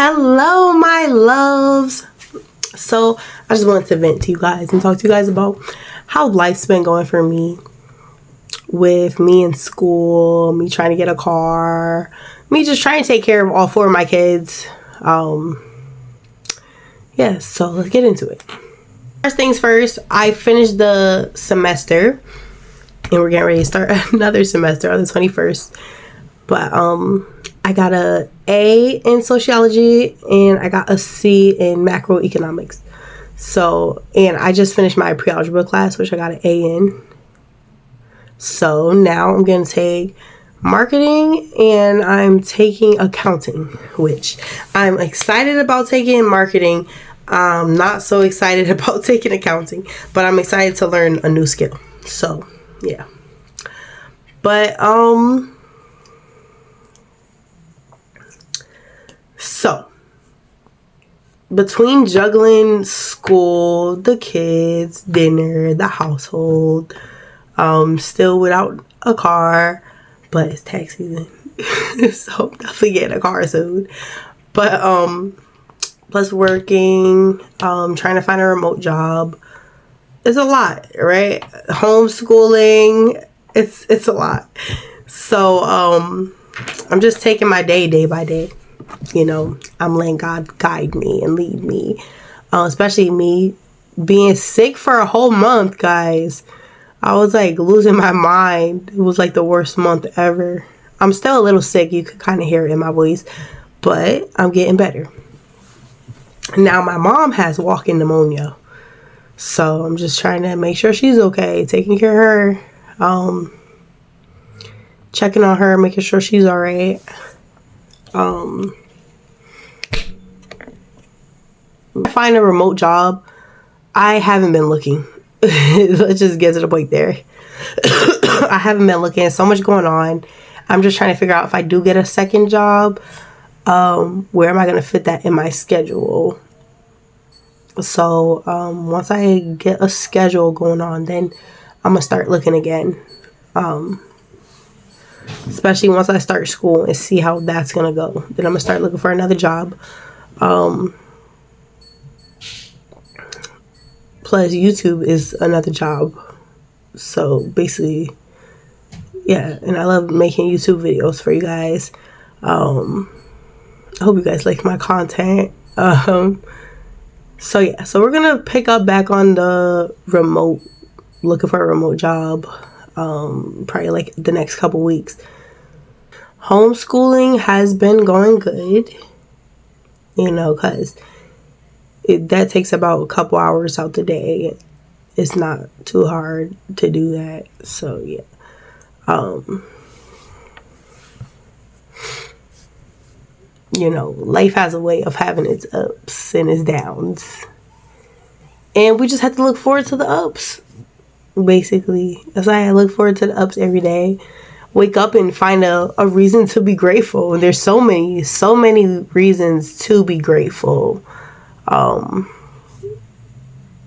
Hello, my loves. So I just wanted to vent to you guys and talk to you guys about how life's been going for me, with me in school, me trying to get a car, me just trying to take care of all four of my kids. Yeah, so let's get into it. First things first, I finished the semester and we're getting ready to start another semester on the 21st. But I got a A in sociology and I got a C in macroeconomics. So, and I just finished my pre-algebra class, which I got an A in. So now I'm going to take marketing and I'm taking accounting, which I'm excited about taking marketing. I'm not so excited about taking accounting, but I'm excited to learn a new skill. So, yeah. But, so, between juggling school, the kids, dinner, the household, still without a car, but it's tax season, so definitely getting a car soon. But plus working, trying to find a remote job, it's a lot, right? Homeschooling, it's a lot. So I'm just taking my day by day. You know, I'm letting God guide me and lead me. Especially me being sick for a whole month, guys. I was like losing my mind. It was like the worst month ever. I'm still a little sick. You could kind of hear it in my voice. But I'm getting better. Now my mom has walking pneumonia. So I'm just trying to make sure she's okay. Taking care of her. Checking on her. Making sure she's alright. Find a remote job. I haven't been looking. Let's just get to the point there. I haven't been looking. So much going on. I'm just trying to figure out if I do get a second job, where am I going to fit that in my schedule? So once I get a schedule going on, then I'm going to start looking again. Especially once I start school and see how that's going to go. Then I'm going to start looking for another job. Plus YouTube is another job. So basically, yeah. And I love making YouTube videos for you guys. I hope you guys like my content. So yeah. So we're going to pick up back on the remote, looking for a remote job. Probably like the next couple weeks. Homeschooling has been going good. You know, because that takes about a couple hours out the day. It's not too hard to do that. So yeah. You know, life has a way of having its ups and its downs. And we just have to look forward to the ups. Basically. That's why I look forward to the ups every day. Wake up and find a reason to be grateful. And there's so many reasons to be grateful.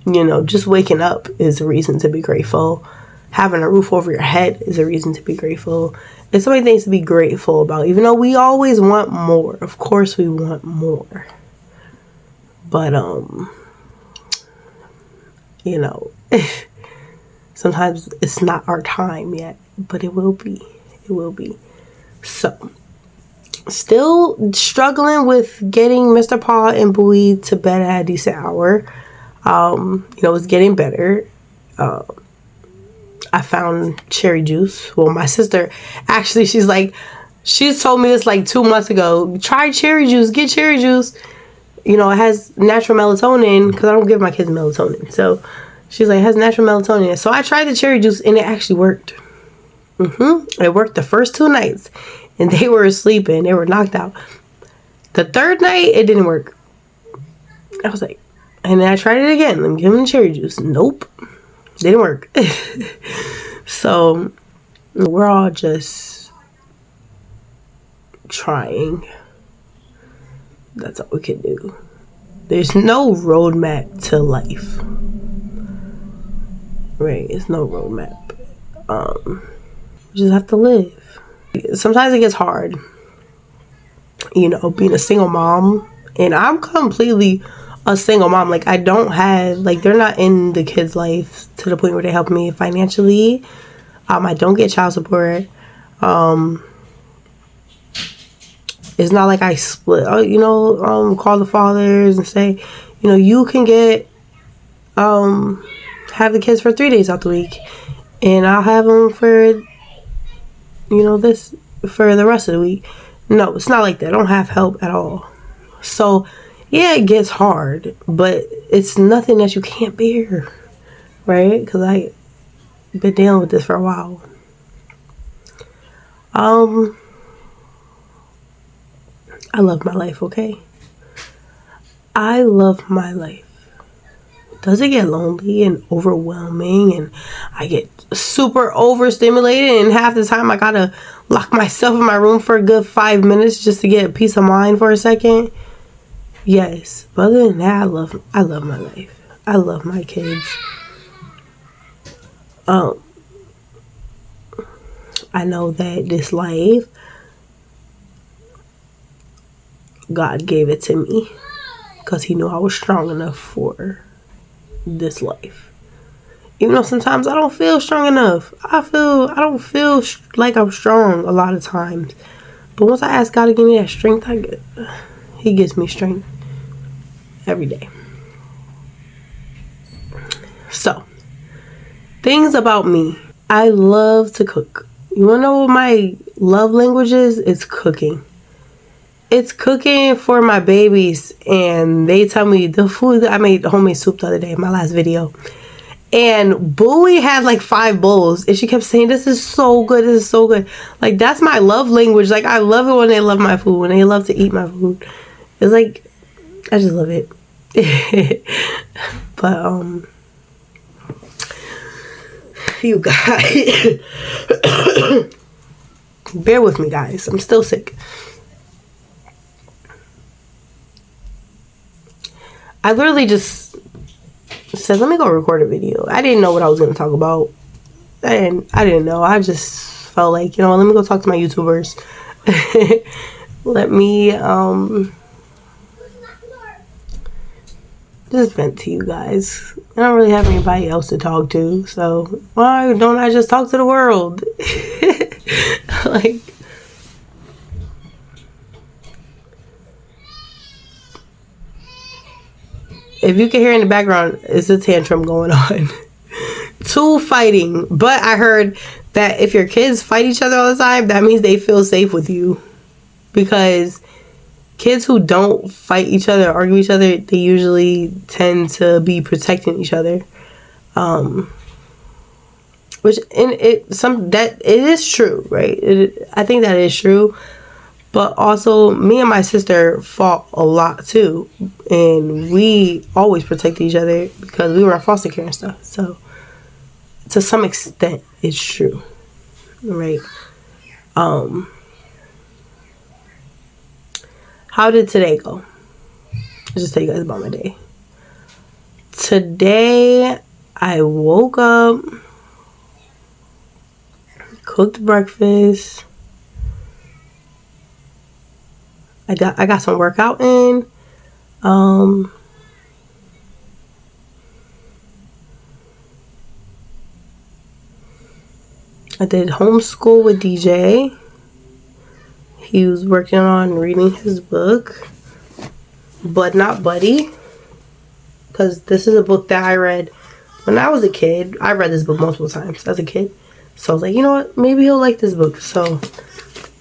You know, just waking up is a reason to be grateful. Having a roof over your head is a reason to be grateful. There's so many things to be grateful about, even though we always want more. Of course we want more. But, you know, sometimes it's not our time yet, but it will be. It will be. So, still struggling with getting Mr. Paul and Bowie to bed at a decent hour. You know, it's getting better. I found cherry juice. Well, my sister, actually, she's told me this like 2 months ago. Try cherry juice. Get cherry juice. You know, it has natural melatonin, because I don't give my kids melatonin. So, she's like, it has natural melatonin. So, I tried the cherry juice, and it actually worked. It worked the first 2 nights. And they were sleeping. They were knocked out. The third night, it didn't work. I was like, and then I tried it again. Let me give them cherry juice. Nope. Didn't work. So, we're all just trying. That's all we can do. There's no roadmap to life. Right? It's no roadmap. You just have to live. Sometimes it ges hard. You know, being a single mom And I'm completely a single mom. Like, I don't have, like, they're not in the kids' life to the point where they help me financially. I don't get child support. It's not like I split, call the fathers and say, you can get, have the kids for 3 days out the week. And I'll have them for, this, for the rest of the week. No, it's not like that. I don't have help at all. So, yeah, it gets hard, but it's nothing that you can't bear, right? Because I've been dealing with this for a while. I love my life, okay? I love my life. Does it get lonely and overwhelming, and I get super overstimulated, and half the time I gotta lock myself in my room for a good 5 minutes just to get peace of mind for a second? Yes, but other than that, I love my life. I love my kids. I know that this life, God gave it to me because He knew I was strong enough for this life. Even though sometimes I don't feel strong enough. I don't feel like I'm strong a lot of times. But once I ask God to give me that strength, He gives me strength every day. So, things about me. I love to cook. You want to know what my love language is? It's cooking. It's cooking for my babies. And they tell me the food. I made homemade soup the other day in my last video. And Bowie had like 5 bowls. And she kept saying, this is so good. This is so good. Like, that's my love language. Like, I love it when they love my food. When they love to eat my food. It's like, I just love it. But, you guys. Bear with me, guys. I'm still sick. I literally just said, let me go record a video. I didn't know what I was going to talk about. I didn't know. I just felt like, let me go talk to my YouTubers. Let me just vent to you guys. I don't really have anybody else to talk to, so why don't I just talk to the world? Like, if you can hear in the background, it's a tantrum going on. 2 fighting. But I heard that if your kids fight each other all the time, that means they feel safe with you. Because kids who don't fight each other, argue each other, they usually tend to be protecting each other. It is true, right? I think that is true. But also, me and my sister fought a lot too. And we always protected each other because we were in foster care and stuff. So, to some extent, it's true. Right? How did today go? I'll just tell you guys about my day. Today, I woke up, cooked breakfast. I got some workout in. I did homeschool with DJ. He was working on reading his book, but not Buddy, because this is a book that I read when I was a kid. I read this book multiple times as a kid, so I was like, you know what, maybe he'll like this book. So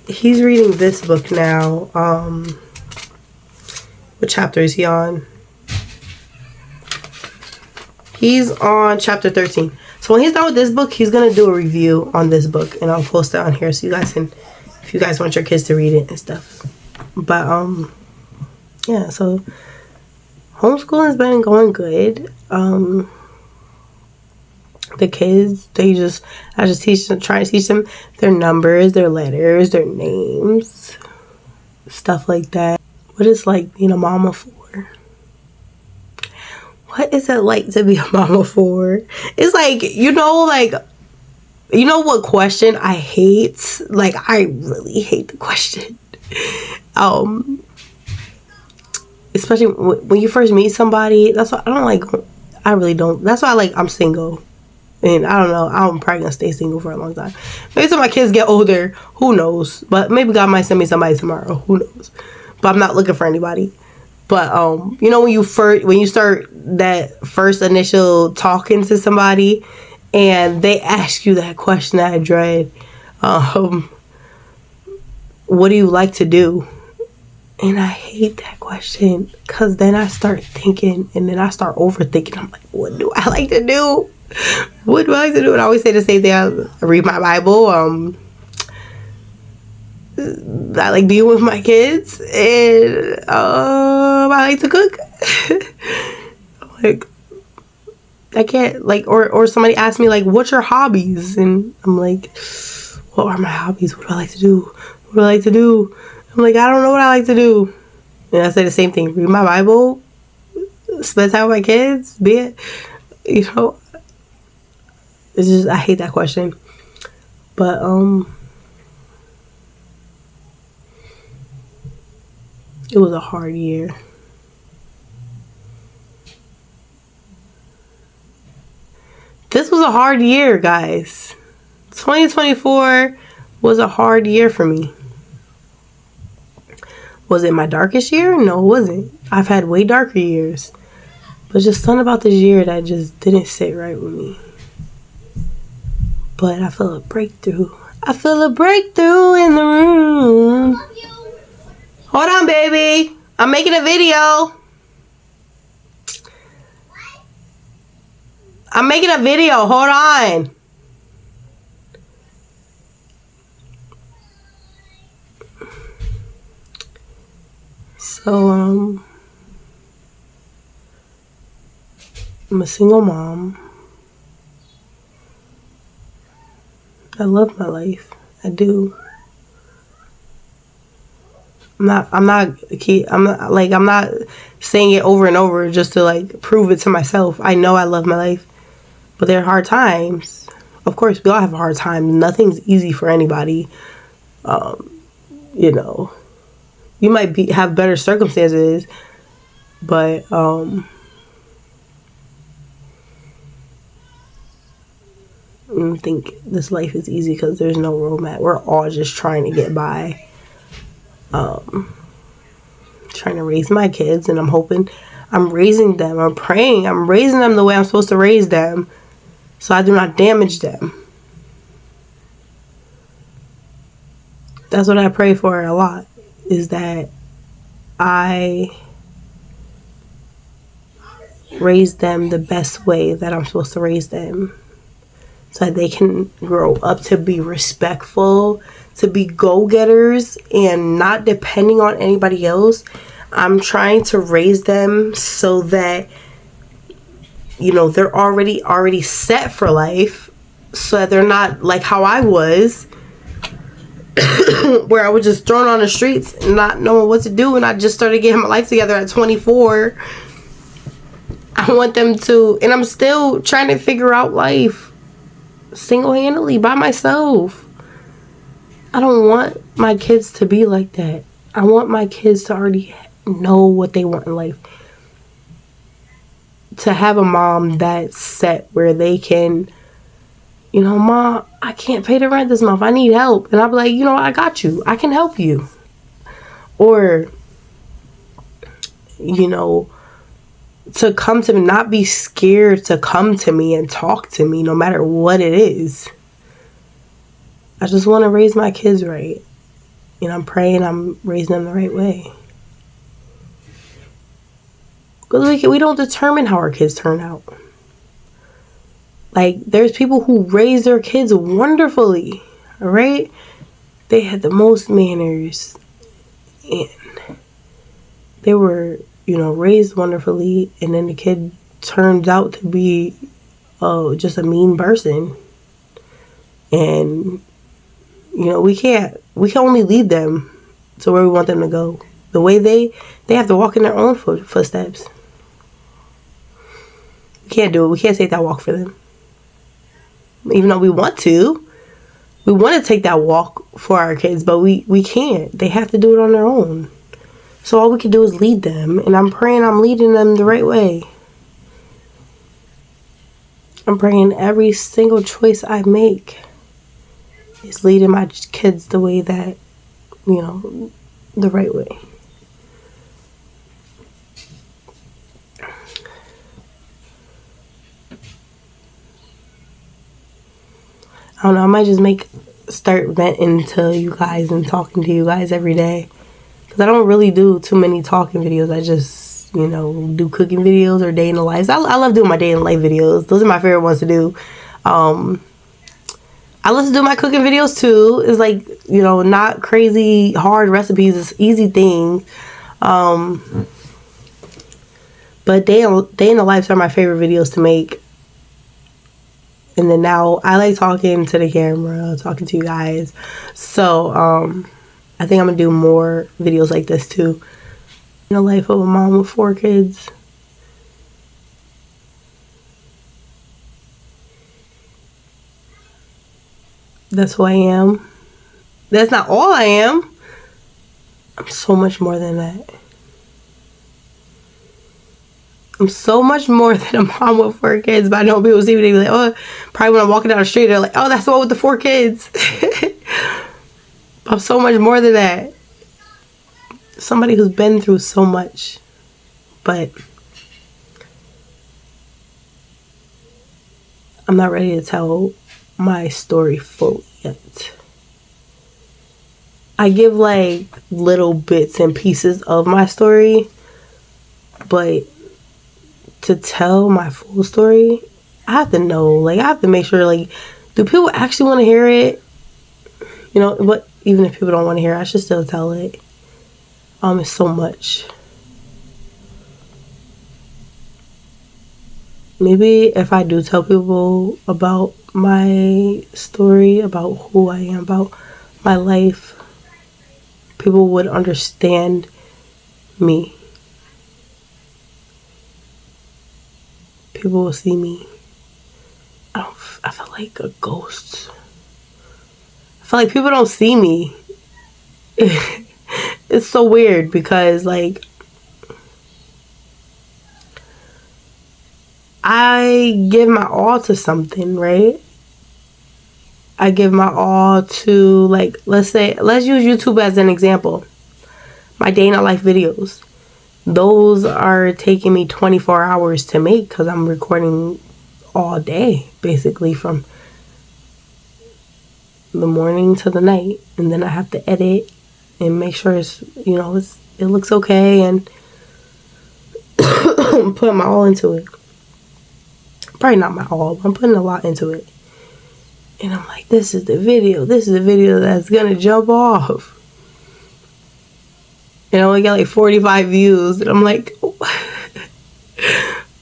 he's reading this book now. What chapter is he on? He's on chapter 13. So when he's done with this book, he's gonna do a review on this book, and I'll post it on here so you guys can, if you guys want your kids to read it and stuff. But yeah, so homeschooling's been going good. The kids, I just try to teach them their numbers, their letters, their names, stuff like that. What it's like being a mama for. What is it like to be a mama for? It's like, you know what question I hate? Like, I really hate the question. especially when you first meet somebody. That's why I don't like. I really don't. That's why I'm single. And I don't know. I'm probably gonna stay single for a long time. Maybe till my kids get older. Who knows? But maybe God might send me somebody tomorrow. Who knows? But I'm not looking for anybody. But you know, when you start that first initial talking to somebody, and they ask you that question that I dread, what do you like to do? And I hate that question, because then I start thinking, and then I start overthinking. I'm like, what do I like to do? What do I like to do? And I always say the same thing. I read my Bible. I like being with my kids, and I like to cook. I can't or somebody asks me what's your hobbies, and I'm like, what are my hobbies? What do I like to do? What do I like to do? I'm like, I don't know what I like to do. And I say the same thing. Read my Bible, spend time with my kids, be it, it's just, I hate that question. But it was a hard year. This was a hard year, guys. 2024 was a hard year for me. Was it my darkest year? No, it wasn't. I've had way darker years. But just something about this year that just didn't sit right with me. But I feel a breakthrough. I feel a breakthrough in the room. Hold on, baby. I'm making a video. I'm making a video. Hold on. So, I'm a single mom. I love my life. I do. I'm not saying it over and over just to prove it to myself. I know I love my life, but there are hard times. Of course, we all have a hard time. Nothing's easy for anybody. You might have better circumstances, but I don't think this life is easy, because there's no roadmap. We're all just trying to get by. Trying to raise my kids, and I'm hoping I'm raising them. I'm praying I'm raising them the way I'm supposed to raise them, so I do not damage them. That's what I pray for a lot, is that I raise them the best way that I'm supposed to raise them, so that they can grow up to be respectful, to be go-getters, and not depending on anybody else. I'm trying to raise them so that, they're already set for life, so that they're not like how I was, where I was just thrown on the streets, not knowing what to do, and I just started getting my life together at 24. I want them to, and I'm still trying to figure out life single-handedly by myself. I don't want my kids to be like that. I want my kids to already know what they want in life. To have a mom that's set where they can, Mom, I can't pay the rent this month. I need help. And I'll be like, I got you. I can help you. Or, to come to me, not be scared to come to me and talk to me no matter what it is. I just want to raise my kids right. And I'm praying I'm raising them the right way. Because we don't determine how our kids turn out. There's people who raise their kids wonderfully, all right? They had the most manners, and they were, raised wonderfully, and then the kid turns out to be just a mean person. And, we can only lead them to where we want them to go. The way they have to walk in their own footsteps. We can't do it. We can't take that walk for them. Even though we want to take that walk for our kids, but we can't. They have to do it on their own. So all we can do is lead them. And I'm praying I'm leading them the right way. I'm praying every single choice I make is leading my kids the way that, the right way. I don't know, I might just start venting to you guys and talking to you guys every day. Because I don't really do too many talking videos. I just, do cooking videos or day in the life. I love doing my day in the life videos. Those are my favorite ones to do. I love to do my cooking videos too. It's like, not crazy hard recipes. It's easy things. But day in the life are my favorite videos to make. And then now I like talking to the camera, talking to you guys. So, I think I'm going to do more videos like this too. In the life of a mom with 4 kids. That's who I am. That's not all I am. I'm so much more than that. I'm so much more than a mom with 4 kids. But I know people see me, they be like, oh, probably when I'm walking down the street, they're like, oh, that's the one with the 4 kids. I'm so much more than that. Somebody who's been through so much. But I'm not ready to tell my story fully yet. I give like little bits and pieces of my story, but to tell my full story, I have to know, like, I have to make sure, like, do people actually want to hear it? But even if people don't want to hear it, I should still tell it. It's so much. Maybe if I do tell people about my story, about who I am, about my life, people would understand me. People will see me. I feel like a ghost. I feel like people don't see me. It's so weird because, like, I give my all to something, right? I give my all to, like, let's use YouTube as an example. My day in my life videos. Those are taking me 24 hours to make because I'm recording all day, basically, from the morning to the night. And then I have to edit and make sure it looks okay and put my all into it. Probably not my all, but I'm putting a lot into it. And I'm like, this is the video that's gonna jump off. And I only got like 45 views. And I'm like,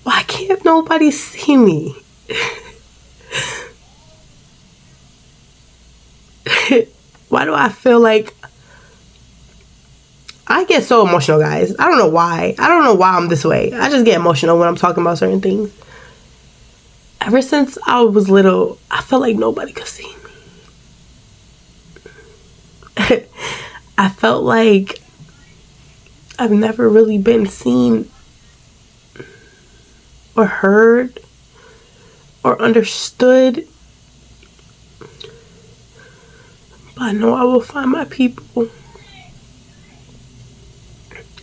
why can't nobody see me? Why do I feel like I get so emotional, guys? I don't know why. I don't know why I'm this way. I just get emotional when I'm talking about certain things. Ever since I was little, I felt like nobody could see me. I felt like I've never really been seen or heard or understood. But I know I will find my people.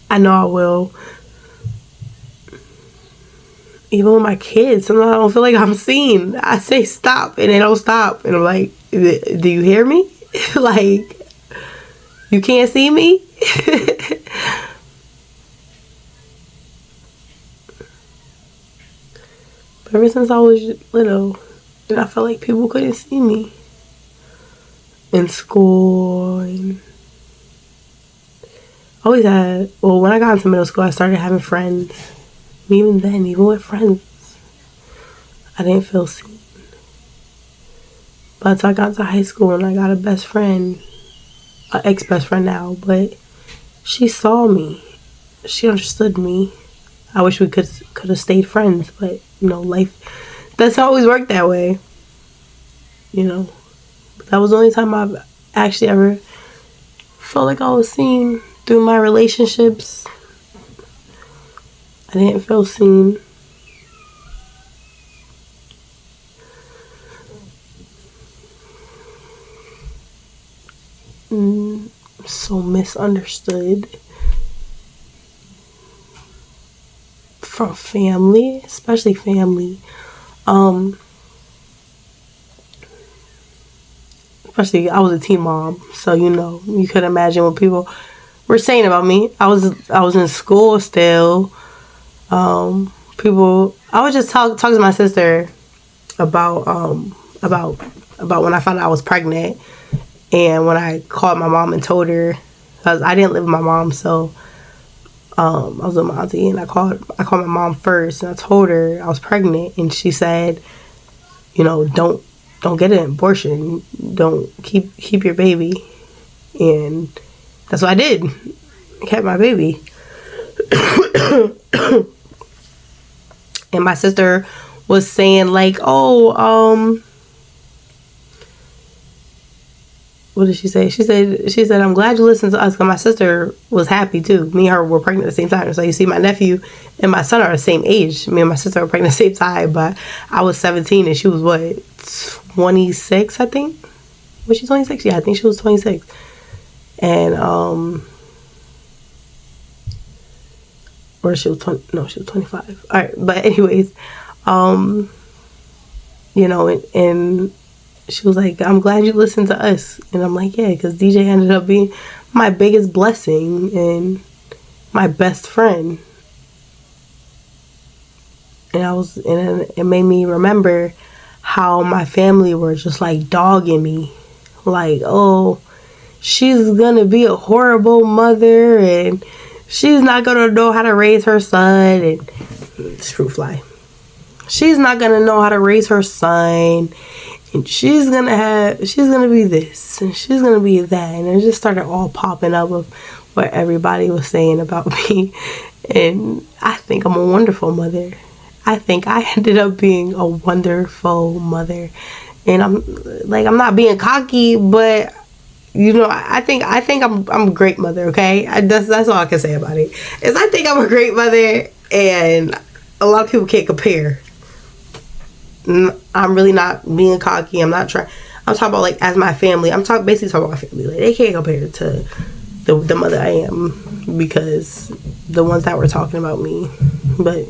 I know I will. Even with my kids, sometimes I don't feel like I'm seen. I say stop and they don't stop. And I'm like, do you hear me? Like, you can't see me? But ever since I was little, and I felt like people couldn't see me in school. And always when I got into middle school, I started having friends. And even then, even with friends, I didn't feel seen. But until I got to high school and I got a best friend, an ex-best friend now, but she saw me. She understood me. I wish we could have stayed friends, but life doesn't always work that way. But that was the only time I've actually ever felt like I was seen through my relationships. I didn't feel seen. So misunderstood from family, especially family. Especially, I was a teen mom, so you could imagine what people were saying about me. I was in school still. People, I would just talk to my sister about when I found out I was pregnant, and when I called my mom and told her, because I didn't live with my mom, so I was with my auntie, and I called my mom first, and I told her I was pregnant, and she said, don't get an abortion, don't keep your baby, and that's what I did. I kept my baby. And my sister was saying like, oh, what did she say? She said, I'm glad you listened to us, because my sister was happy too. Me and her were pregnant at the same time. So you see, my nephew and my son are the same age. Me and my sister were pregnant at the same time, but I was 17 and she was what, 26, I think? Was she 26? Yeah, I think she was 26. And or she was 20, no, she was 25. All right, but anyways, and she was like, I'm glad you listened to us. And I'm like, yeah, because DJ ended up being my biggest blessing and my best friend. And it made me remember how my family were just like dogging me. Like, oh, she's gonna be a horrible mother and she's not gonna know how to raise her son. And it's fruit fly. She's not gonna know how to raise her son. And she's gonna be this and she's gonna be that, and it just started all popping up of what everybody was saying about me. And I think I'm a wonderful mother. I think I ended up being a wonderful mother. And I'm not being cocky, but I think I'm a great mother. Okay, that's all I can say about it. Is I think I'm a great mother, and a lot of people can't compare. I'm really not being cocky. I'm not trying. I'm talking about like as my family. Basically talking about my family. Like they can't compare to the mother I am, because the ones that were talking about me. But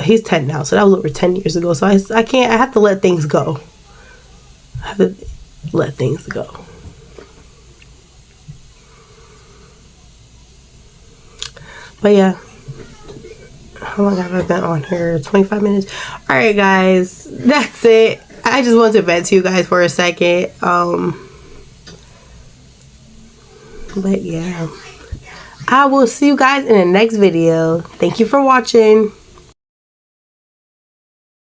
he's 10 now, so that was over 10 years ago. So I can't. I have to let things go. I have to let things go. But yeah. How long have I been on here? 25 minutes. All right, guys, that's it. I just wanted to vent to you guys for a second. But yeah, I will see you guys in the next video. Thank you for watching.